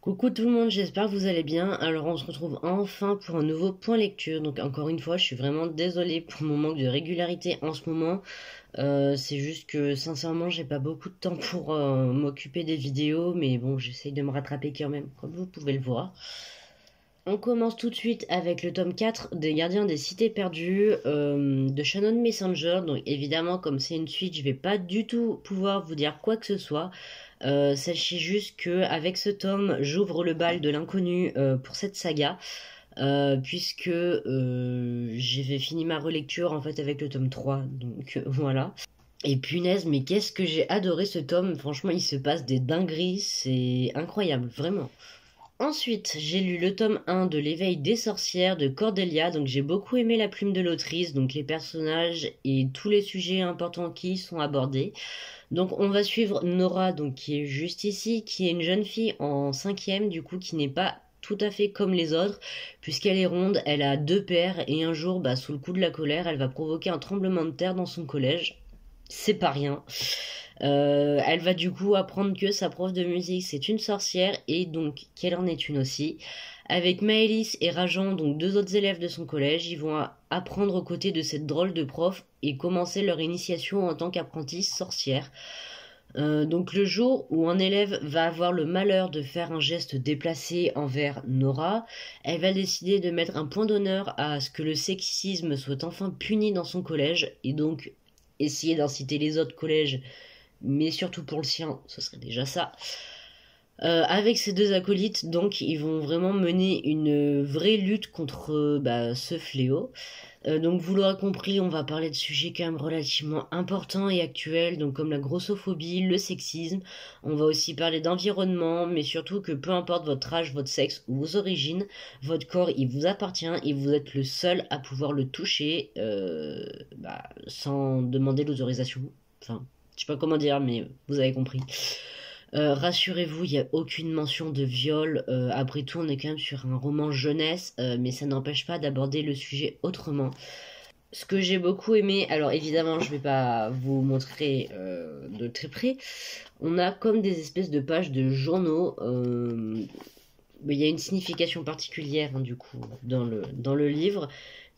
Coucou tout le monde, j'espère que vous allez bien. Alors on se retrouve enfin pour un nouveau point lecture. Donc encore une fois, je suis vraiment désolée pour mon manque de régularité en ce moment. C'est juste que sincèrement, j'ai pas beaucoup de temps pour m'occuper des vidéos, mais bon, j'essaye de me rattraper quand même, comme vous pouvez le voir. On commence tout de suite avec le tome 4 des Gardiens des Cités Perdues de Shannon Messenger. Donc évidemment, comme c'est une suite, je vais pas du tout pouvoir vous dire quoi que ce soit. Sachez juste que avec ce tome, j'ouvre le bal de l'inconnu pour cette saga. Puisque j'ai fini ma relecture en fait avec le tome 3. Donc voilà. Et punaise, mais qu'est-ce que j'ai adoré ce tome. Franchement, il se passe des dingueries. C'est incroyable, vraiment. Ensuite, j'ai lu le tome 1 de l'éveil des sorcières de Cordelia, donc j'ai beaucoup aimé la plume de l'autrice, donc les personnages et tous les sujets importants qui y sont abordés. Donc on va suivre Nora, donc qui est juste ici, qui est une jeune fille en 5e, du coup qui n'est pas tout à fait comme les autres, puisqu'elle est ronde, elle a 2 pères, et un jour, sous le coup de la colère, elle va provoquer un tremblement de terre dans son collège. C'est pas rien. Elle va du coup apprendre que sa prof de musique c'est une sorcière et donc qu'elle en est une aussi. Avec Maëlys et Rajan, donc 2 autres élèves de son collège, ils vont apprendre aux côtés de cette drôle de prof et commencer leur initiation en tant qu'apprentis sorcières. Donc le jour où un élève va avoir le malheur de faire un geste déplacé envers Nora, elle va décider de mettre un point d'honneur à ce que le sexisme soit enfin puni dans son collège et donc essayer d'inciter les autres collèges, mais surtout pour le sien, ce serait déjà ça. Avec ces 2 acolytes, donc, ils vont vraiment mener une vraie lutte contre ce fléau. Donc, vous l'aurez compris, on va parler de sujets quand même relativement importants et actuels, donc comme la grossophobie, le sexisme. On va aussi parler d'environnement, mais surtout que peu importe votre âge, votre sexe ou vos origines, votre corps, il vous appartient et vous êtes le seul à pouvoir le toucher sans demander l'autorisation. Enfin, je sais pas comment dire, mais vous avez compris. Rassurez-vous, il n'y a aucune mention de viol. Après tout, on est quand même sur un roman jeunesse, mais ça n'empêche pas d'aborder le sujet autrement. Ce que j'ai beaucoup aimé, alors évidemment, je vais pas vous montrer de très près. On a comme des espèces de pages de journaux. Il y a une signification particulière du coup dans le livre.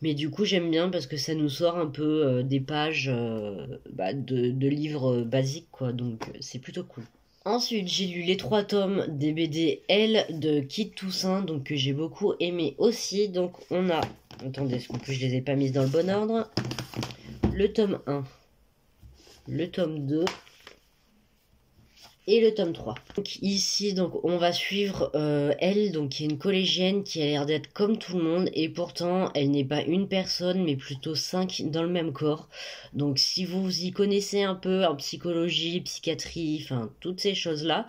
Mais du coup, j'aime bien parce que ça nous sort un peu des pages de livres basiques, quoi. Donc, c'est plutôt cool. Ensuite, j'ai lu les 3 tomes des BD L de Kid Toussaint, donc que j'ai beaucoup aimé aussi. Donc, on a, attendez, est-ce que je les ai pas mises dans le bon ordre? Le tome 1, le tome 2 et le tome 3. Donc ici, donc on va suivre elle, donc qui est une collégienne qui a l'air d'être comme tout le monde et pourtant elle n'est pas une personne mais plutôt 5 dans le même corps. Donc si vous y connaissez un peu en psychologie, psychiatrie, enfin toutes ces choses-là,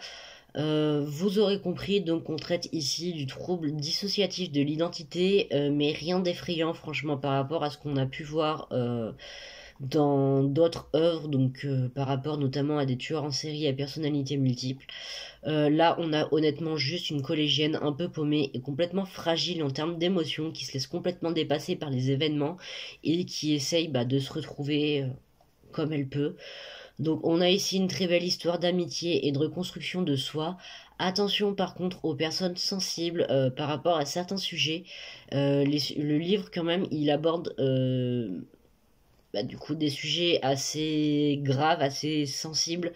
vous aurez compris, donc on traite ici du trouble dissociatif de l'identité, mais rien d'effrayant franchement par rapport à ce qu'on a pu voir dans d'autres œuvres, donc par rapport notamment à des tueurs en série à personnalité multiples. Là, on a honnêtement juste une collégienne un peu paumée et complètement fragile en termes d'émotions, qui se laisse complètement dépasser par les événements et qui essaye de se retrouver comme elle peut. Donc on a ici une très belle histoire d'amitié et de reconstruction de soi. Attention par contre aux personnes sensibles par rapport à certains sujets. Le livre quand même, il aborde du coup des sujets assez graves, assez sensibles,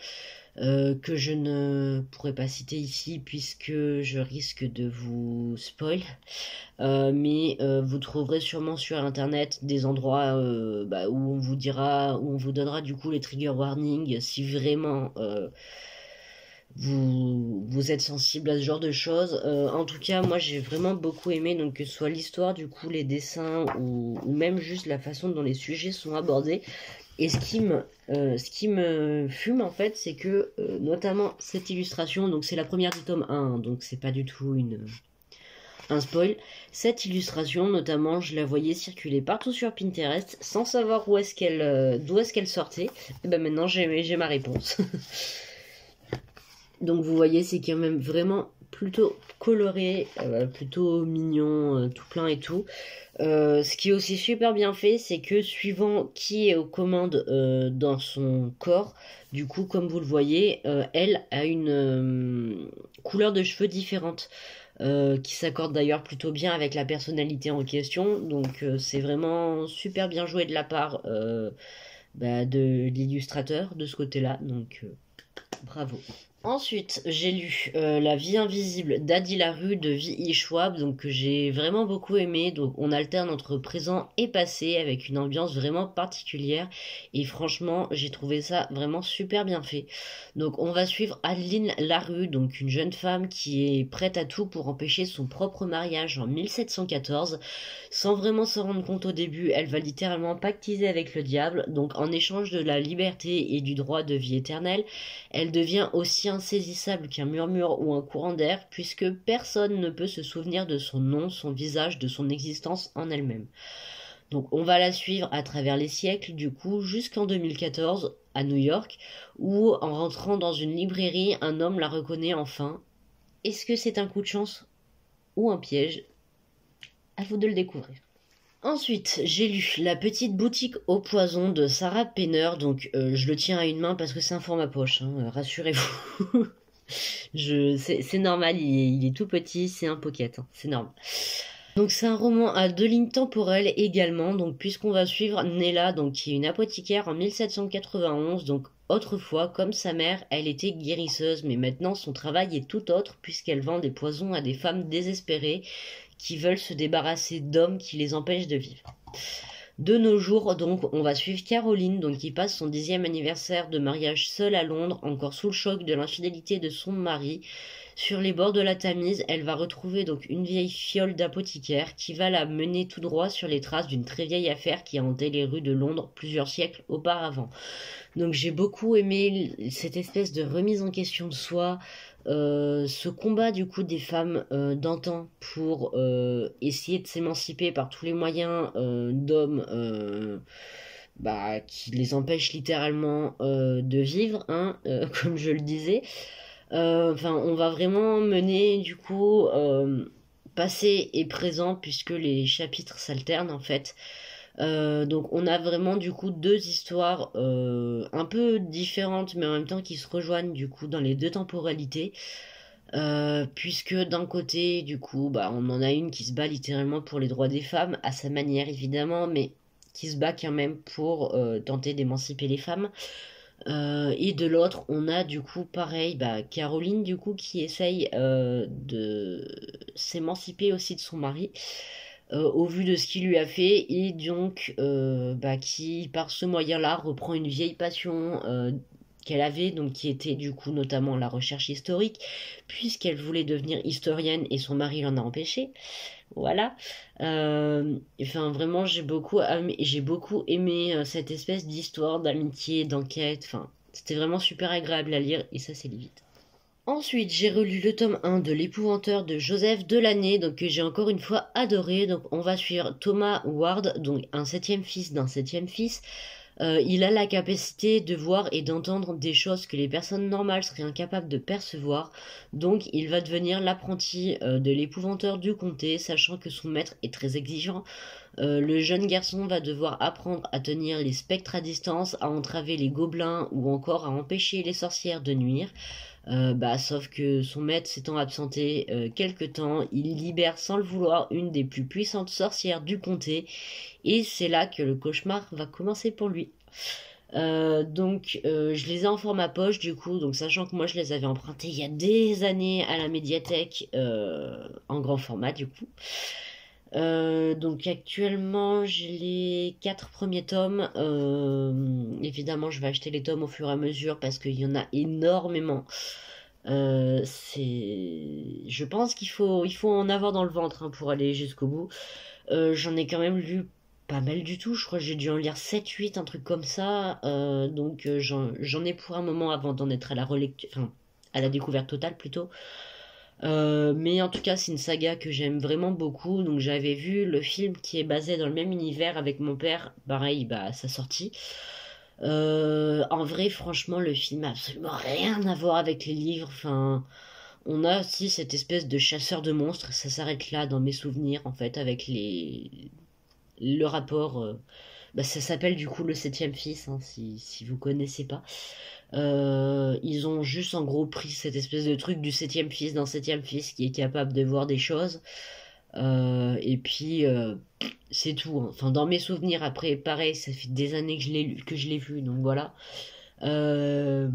que je ne pourrais pas citer ici puisque je risque de vous spoil. Mais vous trouverez sûrement sur internet des endroits où on vous dira, où on vous donnera du coup les trigger warnings si vraiment vous êtes sensible à ce genre de choses. En tout cas, moi j'ai vraiment beaucoup aimé, donc que ce soit l'histoire, du coup, les dessins ou même juste la façon dont les sujets sont abordés. Et ce qui me fume en fait, c'est que notamment cette illustration, donc c'est la première du tome 1, hein, donc c'est pas du tout un spoil. Cette illustration, notamment, je la voyais circuler partout sur Pinterest sans savoir d'où est-ce qu'elle sortait. Et ben maintenant j'ai ma réponse. Donc vous voyez, c'est quand même vraiment plutôt coloré, plutôt mignon, tout plein et tout. Ce qui est aussi super bien fait, c'est que suivant qui est aux commandes dans son corps, du coup, comme vous le voyez, elle a une couleur de cheveux différente, qui s'accorde d'ailleurs plutôt bien avec la personnalité en question. Donc c'est vraiment super bien joué de la part de l'illustrateur de ce côté-là. Donc bravo. Ensuite, j'ai lu La vie invisible d'Adi Larue de V.I. Schwab, donc que j'ai vraiment beaucoup aimé. Donc on alterne entre présent et passé avec une ambiance vraiment particulière. Et franchement, j'ai trouvé ça vraiment super bien fait. Donc on va suivre Adeline Larue, donc une jeune femme qui est prête à tout pour empêcher son propre mariage en 1714. Sans vraiment s'en rendre compte au début, elle va littéralement pactiser avec le diable. Donc en échange de la liberté et du droit de vie éternelle, elle devient aussi insaisissable qu'un murmure ou un courant d'air, puisque personne ne peut se souvenir de son nom, son visage, de son existence en elle-même. Donc on va la suivre à travers les siècles, du coup, jusqu'en 2014, à New York, où en rentrant dans une librairie, un homme la reconnaît enfin. Est-ce que c'est un coup de chance ou un piège? À vous de le découvrir. Ensuite, j'ai lu La petite boutique au poison de Sarah Penner, donc je le tiens à une main parce que c'est un format poche, hein, rassurez-vous. C'est normal, il est tout petit, c'est un pocket, hein, c'est normal. Donc c'est un roman à deux lignes temporelles également, donc puisqu'on va suivre Nella, donc qui est une apothicaire en 1791, donc autrefois, comme sa mère, elle était guérisseuse, mais maintenant son travail est tout autre puisqu'elle vend des poisons à des femmes désespérées qui veulent se débarrasser d'hommes qui les empêchent de vivre. De nos jours, donc, on va suivre Caroline, donc qui passe son 10e anniversaire de mariage seule à Londres, encore sous le choc de l'infidélité de son mari. Sur les bords de la Tamise, elle va retrouver donc une vieille fiole d'apothicaire qui va la mener tout droit sur les traces d'une très vieille affaire qui a hanté les rues de Londres plusieurs siècles auparavant. Donc j'ai beaucoup aimé cette espèce de remise en question de soi, ce combat du coup des femmes d'antan pour essayer de s'émanciper par tous les moyens d'hommes qui les empêchent littéralement de vivre, hein, comme je le disais. On va vraiment mener du coup passé et présent puisque les chapitres s'alternent en fait. Donc on a vraiment du coup deux histoires un peu différentes mais en même temps qui se rejoignent du coup dans les deux temporalités. Puisque d'un côté du coup on en a une qui se bat littéralement pour les droits des femmes à sa manière évidemment, mais qui se bat quand même pour tenter d'émanciper les femmes. Et de l'autre, on a du coup pareil, Caroline du coup qui essaye de s'émanciper aussi de son mari au vu de ce qu'il lui a fait et donc qui par ce moyen-là reprend une vieille passion qu'elle avait, donc qui était du coup notamment la recherche historique, puisqu'elle voulait devenir historienne et son mari l'en a empêché. Voilà. Vraiment, j'ai beaucoup aimé cette espèce d'histoire, d'amitié, d'enquête. Enfin, c'était vraiment super agréable à lire et ça, c'est vite. Ensuite, j'ai relu le tome 1 de L'Épouvanteur de Joseph Delaney, donc que j'ai encore une fois adoré. Donc, on va suivre Thomas Ward, donc un septième fils d'un septième fils. Il a la capacité de voir et d'entendre des choses que les personnes normales seraient incapables de percevoir. Donc il va devenir l'apprenti de l'épouvanteur du comté, sachant que son maître est très exigeant. Le jeune garçon va devoir apprendre à tenir les spectres à distance, à entraver les gobelins ou encore à empêcher les sorcières de nuire. Sauf que son maître s'étant absenté quelque temps, il libère sans le vouloir une des plus puissantes sorcières du comté, et c'est là que le cauchemar va commencer pour lui. Je les ai en format poche du coup, donc sachant que moi je les avais empruntés il y a des années à la médiathèque en grand format du coup. Donc actuellement j'ai les 4 premiers tomes. Évidemment je vais acheter les tomes au fur et à mesure parce qu'il y en a énormément. Je pense qu'il faut en avoir dans le ventre, hein, pour aller jusqu'au bout. J'en ai quand même lu pas mal du tout, je crois que j'ai dû en lire 7-8, un truc comme ça. J'en ai pour un moment avant d'en être à la relecture, enfin à la découverte totale plutôt. Mais en tout cas, c'est une saga que j'aime vraiment beaucoup. Donc j'avais vu le film qui est basé dans le même univers avec mon père, pareil, à sa sortie. En vrai, franchement, le film a absolument rien à voir avec les livres. Enfin, On a aussi cette espèce de chasseur de monstres, ça s'arrête là dans mes souvenirs en fait, avec le rapport. Ça s'appelle du coup le septième fils, hein, si vous connaissez pas. Ils ont juste en gros pris cette espèce de truc du septième fils d'un septième fils qui est capable de voir des choses. Et puis c'est tout, hein. Enfin, dans mes souvenirs, après, pareil, ça fait des années que je l'ai vu, donc voilà. Euh,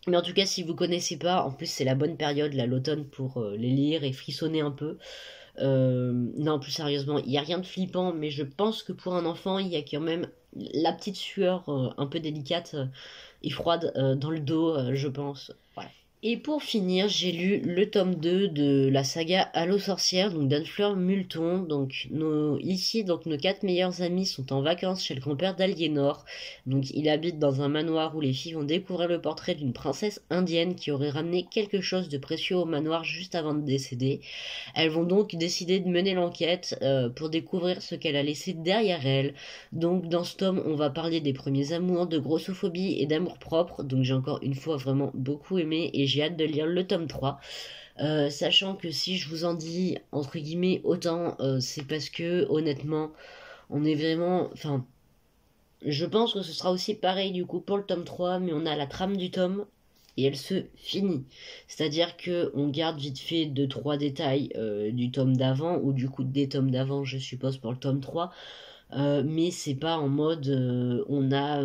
mais en tout cas, si vous connaissez pas, en plus c'est la bonne période, là, l'automne, pour les lire et frissonner un peu. Non, plus sérieusement, il n'y a rien de flippant, mais je pense que pour un enfant, il y a quand même la petite sueur un peu délicate et froide dans le dos, je pense. Voilà. Et pour finir, j'ai lu le tome 2 de la saga Allo sorcière, donc d'Anne-Fleur Multon. Donc nos quatre meilleurs amis sont en vacances chez le grand-père d'Aliénor. Donc il habite dans un manoir où les filles vont découvrir le portrait d'une princesse indienne qui aurait ramené quelque chose de précieux au manoir juste avant de décéder. Elles vont donc décider de mener l'enquête pour découvrir ce qu'elle a laissé derrière elle. Donc dans ce tome, on va parler des premiers amours, de grossophobie et d'amour propre. Donc j'ai encore une fois vraiment beaucoup aimé et j'ai hâte de lire le tome 3. Sachant que si je vous en dis entre guillemets autant, c'est parce que honnêtement, on est vraiment... Enfin, je pense que ce sera aussi pareil du coup pour le tome 3, mais on a la trame du tome et elle se finit. C'est-à-dire que on garde vite fait deux trois détails du tome d'avant ou du coup des tomes d'avant, je suppose pour le tome 3. Mais c'est pas en mode on a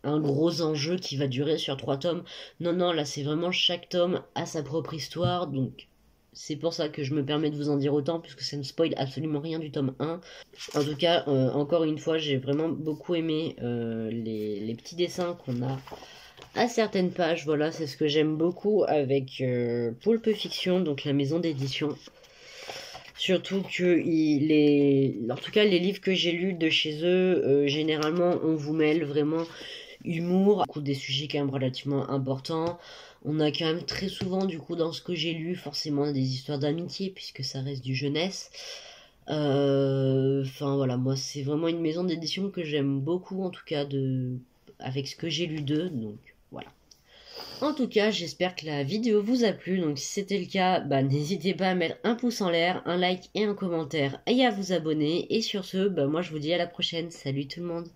un gros enjeu qui va durer sur trois tomes. Non, non, là c'est vraiment chaque tome a sa propre histoire, donc c'est pour ça que je me permets de vous en dire autant, puisque ça ne spoil absolument rien du tome 1. En tout cas, encore une fois, j'ai vraiment beaucoup aimé les petits dessins qu'on a à certaines pages. Voilà, c'est ce que j'aime beaucoup avec Pulp Fiction, donc la maison d'édition. Surtout que en tout cas les livres que j'ai lus de chez eux, généralement on vous mêle vraiment humour, du coup, des sujets quand même relativement importants. On a quand même très souvent du coup dans ce que j'ai lu forcément des histoires d'amitié puisque ça reste du jeunesse. Enfin voilà, moi c'est vraiment une maison d'édition que j'aime beaucoup en tout cas avec ce que j'ai lu d'eux, donc voilà. En tout cas, j'espère que la vidéo vous a plu. Donc si c'était le cas, n'hésitez pas à mettre un pouce en l'air, un like et un commentaire et à vous abonner. Et sur ce, moi je vous dis à la prochaine. Salut tout le monde.